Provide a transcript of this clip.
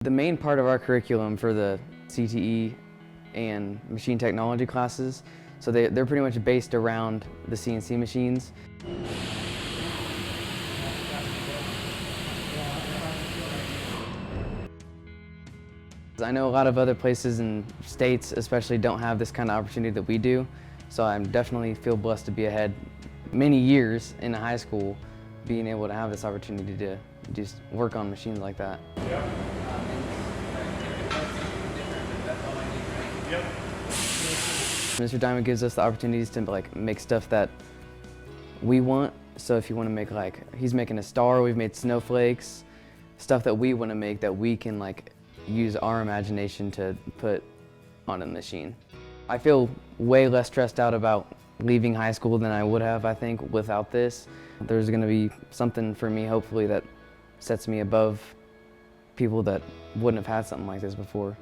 The main part of our curriculum for the CTE and machine technology classes, so they're pretty much based around the CNC machines. I know a lot of other places and states especially don't have this kind of opportunity that we do, so I definitely feel blessed to be ahead many years in high school, being able to have this opportunity to just work on machines like that. Yep. Yep. Mr. Diamond gives us the opportunities to make stuff that we want. So if you want to make he's making a star, we've made snowflakes, stuff that we want to make that we can use our imagination to put on a machine. I feel way less stressed out about leaving high school than I would have, I think, without this. There's going to be something for me, hopefully, that sets me above people that wouldn't have had something like this before.